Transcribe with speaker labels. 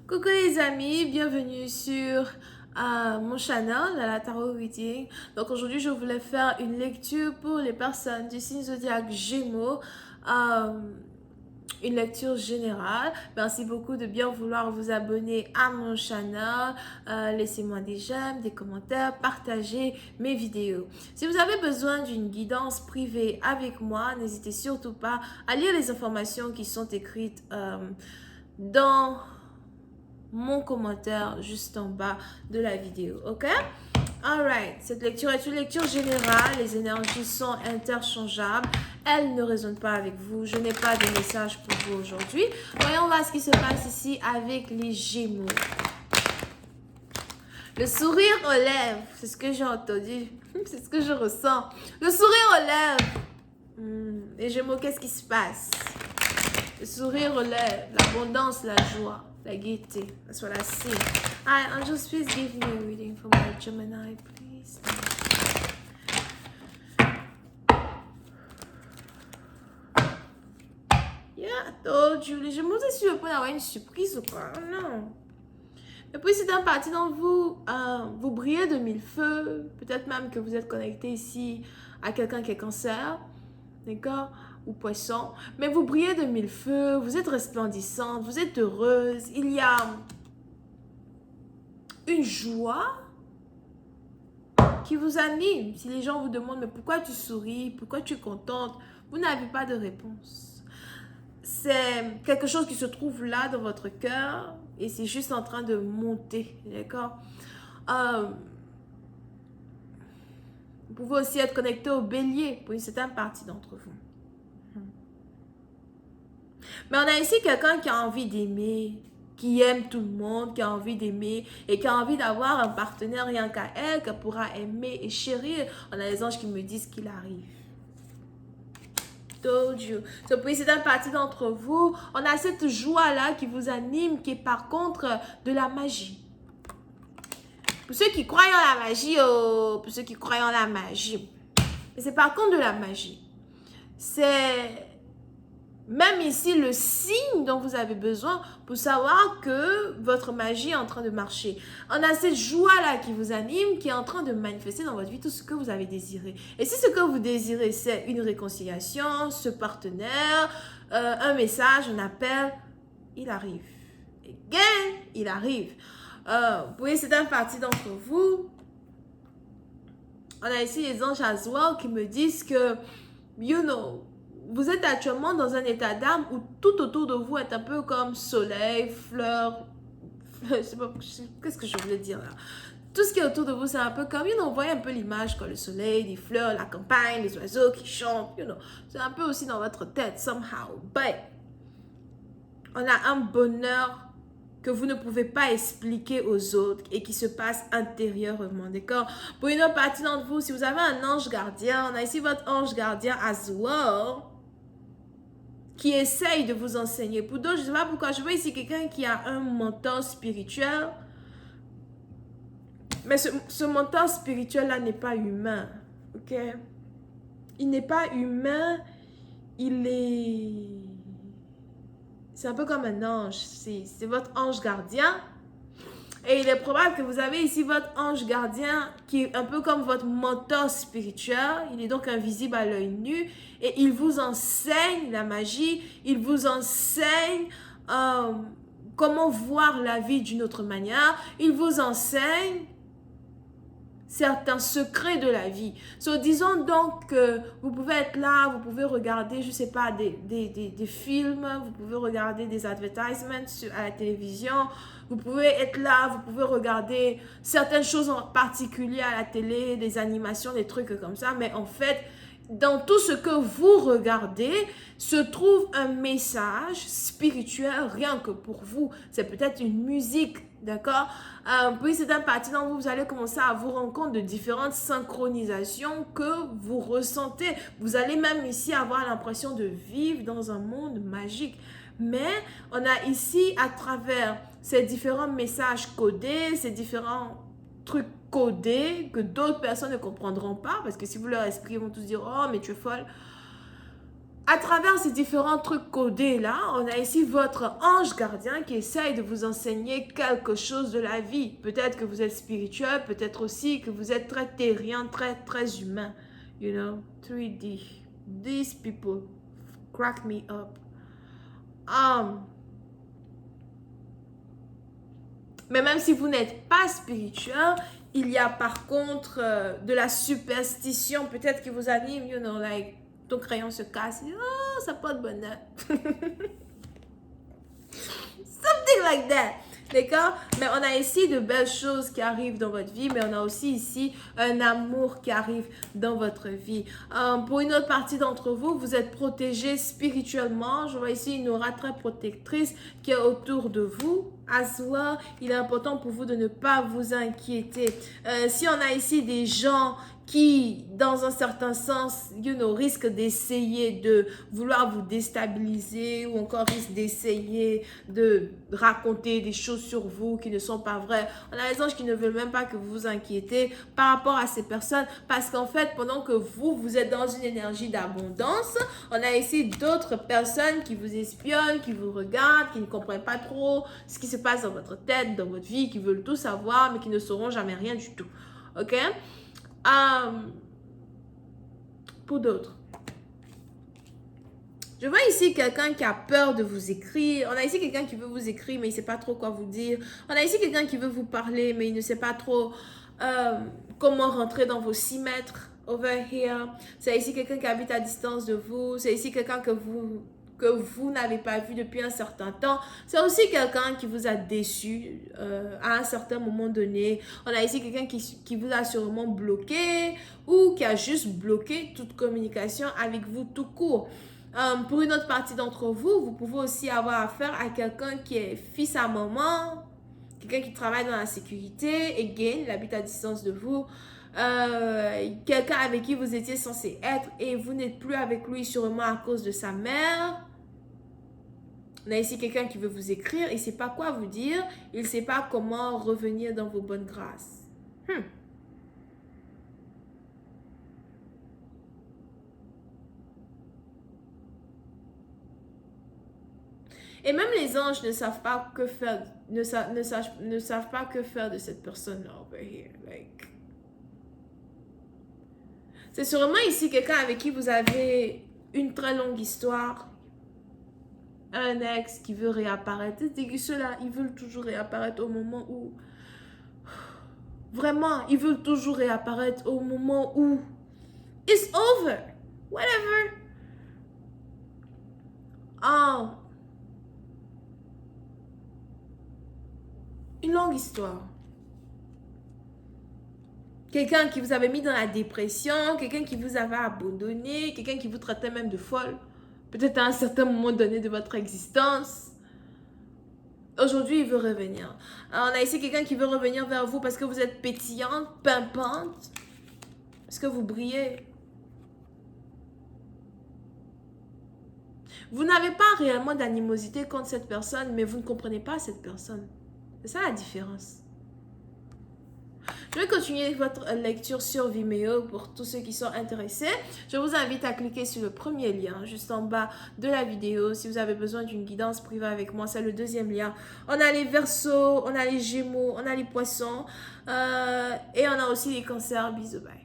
Speaker 1: Coucou les amis, bienvenue sur mon channel, la Tarot Reading. Donc aujourd'hui, je voulais faire une lecture pour les personnes du signe zodiaque Gémeaux. Euh, une lecture générale. Merci beaucoup de bien vouloir vous abonner à mon channel. Laissez-moi des j'aime, des commentaires, partagez mes vidéos. Si vous avez besoin d'une guidance privée avec moi, n'hésitez surtout pas à lire les informations qui sont écrites dans mon commentaire juste en bas de la vidéo, ok? Alright, cette lecture est une lecture générale, les énergies sont interchangeables, elles ne résonnent pas avec vous, je n'ai pas de message pour vous aujourd'hui. Voyons voir ce qui se passe ici avec les Gémeaux. Le sourire aux lèvres, c'est ce que j'ai entendu, c'est ce que je ressens. Le sourire aux lèvres. Les Gémeaux, qu'est-ce qui se passe? Le sourire aux lèvres, l'abondance, la joie. La gaieté. That's what I see. Alright, angels, please give me a reading for my Gemini, please. Yeah, I told you. Les Gémeaux, c'est sur le point d'avoir une surprise ou quoi? Oh, non. Et puis, c'est un parti dont vous brillez de mille feux. Peut-être même que vous êtes connecté ici à quelqu'un qui est cancer. D'accord? Ou poisson. Mais vous brillez de mille feux. Vous êtes resplendissante. Vous êtes heureuse. Il y a une joie qui vous anime. Si les gens vous demandent, mais pourquoi tu souris, pourquoi tu es contente, vous n'avez pas de réponse. C'est quelque chose qui se trouve là dans votre cœur et c'est juste en train de monter, d'accord? Vous pouvez aussi être connecté au bélier pour une certaine partie d'entre vous. Mais on a ici quelqu'un qui a envie d'aimer, qui aime tout le monde, qui a envie d'aimer et qui a envie d'avoir un partenaire rien qu'à elle, qu'elle pourra aimer et chérir. On a les anges qui me disent qu'il arrive. Told you. So, puis c'est une partie d'entre vous, on a cette joie-là qui vous anime, qui est par contre de la magie. Pour ceux qui croient en la magie, pour ceux qui croient en la magie. Mais c'est par contre de la magie. C'est même ici le signe dont vous avez besoin pour savoir que votre magie est en train de marcher. On a cette joie-là qui vous anime, qui est en train de manifester dans votre vie tout ce que vous avez désiré. Et si ce que vous désirez, c'est une réconciliation, ce partenaire, un message, un appel, il arrive. Again, il arrive. Vous voyez, c'est une partie d'entre vous. On a ici les anges as well qui me disent que, you know, vous êtes actuellement dans un état d'âme où tout autour de vous est un peu comme soleil, fleurs, je sais pas, qu'est-ce que je voulais dire là. Tout ce qui est autour de vous, c'est un peu comme, you know, vous voyez un peu l'image, quoi, le soleil, les fleurs, la campagne, les oiseaux qui chantent, you know. C'est un peu aussi dans votre tête, somehow. But, on a un bonheur que vous ne pouvez pas expliquer aux autres et qui se passe intérieurement, d'accord? Pour une autre partie d'entre vous, si vous avez un ange gardien, on a ici votre ange gardien as well, qui essaye de vous enseigner. Pour d'autres, je ne sais pas pourquoi, je vois ici quelqu'un qui a un mentor spirituel, mais ce mentor spirituel-là n'est pas humain, ok? Il n'est pas humain, il est... C'est un peu comme un ange, c'est votre ange gardien. Et il est probable que vous avez ici votre ange gardien qui est un peu comme votre mentor spirituel. Il est donc invisible à l'œil nu et il vous enseigne la magie. Il vous enseigne comment voir la vie d'une autre manière. Il vous enseigne certains secrets de la vie. So, disons donc que vous pouvez être là, vous pouvez regarder, je ne sais pas, des films, vous pouvez regarder des advertisements à la télévision, vous pouvez être là, vous pouvez regarder certaines choses en particulier à la télé, des animations, des trucs comme ça, mais en fait, dans tout ce que vous regardez, se trouve un message spirituel rien que pour vous. C'est peut-être une musique, d'accord? Puis c'est un parti dont vous allez commencer à vous rendre compte de différentes synchronisations que vous ressentez. Vous allez même ici avoir l'impression de vivre dans un monde magique. Mais on a ici, à travers ces différents messages codés, ces différents trucs codés que d'autres personnes ne comprendront pas parce que si vous leur expliquez, ils vont tous dire « Oh, mais tu es folle ». À travers ces différents trucs codés là, on a ici votre ange gardien qui essaye de vous enseigner quelque chose de la vie. Peut-être que vous êtes spirituel, peut-être aussi que vous êtes très terrien, très humain. You know, 3D. These people crack me up. Mais même si vous n'êtes pas spirituel, il y a par contre de la superstition peut-être qui vous anime, you know, like ton crayon se casse, oh, ça porte bonheur. Something like that. D'accord? Mais on a ici de belles choses qui arrivent dans votre vie, mais on a aussi ici un amour qui arrive dans votre vie. Pour une autre partie d'entre vous, vous êtes protégé spirituellement. Je vois ici une aura très protectrice qui est autour de vous. As well, il est important pour vous de ne pas vous inquiéter. Si on a ici des gens qui, dans un certain sens, you know, risquent d'essayer de vouloir vous déstabiliser ou encore risquent d'essayer de raconter des choses sur vous qui ne sont pas vraies. On a les anges qui ne veulent même pas que vous vous inquiétez par rapport à ces personnes parce qu'en fait, pendant que vous êtes dans une énergie d'abondance, on a ici d'autres personnes qui vous espionnent, qui vous regardent, qui ne comprennent pas trop ce qui se passe dans votre tête, dans votre vie, qui veulent tout savoir mais qui ne sauront jamais rien du tout. Ok? Pour d'autres. Je vois ici quelqu'un qui a peur de vous écrire. On a ici quelqu'un qui veut vous écrire, mais il ne sait pas trop quoi vous dire. On a ici quelqu'un qui veut vous parler, mais il ne sait pas trop comment rentrer dans vos 6 mètres. Over here. C'est ici quelqu'un qui habite à distance de vous. C'est ici quelqu'un que vous n'avez pas vu depuis un certain temps. C'est aussi quelqu'un qui vous a déçu à un certain moment donné. On a ici quelqu'un qui vous a sûrement bloqué ou qui a juste bloqué toute communication avec vous tout court. Pour une autre partie d'entre vous, vous pouvez aussi avoir affaire à quelqu'un qui est fils à maman, quelqu'un qui travaille dans la sécurité, again, il habite à distance de vous. Quelqu'un avec qui vous étiez censé être et vous n'êtes plus avec lui sûrement à cause de sa mère. On a ici quelqu'un qui veut vous écrire, il ne sait pas quoi vous dire, il ne sait pas comment revenir dans vos bonnes grâces. Et même les anges ne savent pas que faire, ne savent pas que faire de cette personne-là over here. Like. C'est sûrement ici quelqu'un avec qui vous avez une très longue histoire. Un ex qui veut réapparaître. Ceux-là, ils veulent toujours réapparaître au moment où... Vraiment, ils veulent toujours réapparaître au moment où... It's over. Whatever. Une longue histoire. Quelqu'un qui vous avait mis dans la dépression, quelqu'un qui vous avait abandonné, quelqu'un qui vous traitait même de folle. Peut-être à un certain moment donné de votre existence. Aujourd'hui, il veut revenir. Alors, on a ici quelqu'un qui veut revenir vers vous parce que vous êtes pétillante, pimpante. Parce que vous brillez. Vous n'avez pas réellement d'animosité contre cette personne, mais vous ne comprenez pas cette personne. C'est ça la différence. Je vais continuer votre lecture sur Vimeo pour tous ceux qui sont intéressés. Je vous invite à cliquer sur le premier lien juste en bas de la vidéo. Si vous avez besoin d'une guidance privée avec moi, c'est le deuxième lien. On a les Verseaux, on a les Gémeaux, on a les Poissons et on a aussi les Cancers. Bisous, bye.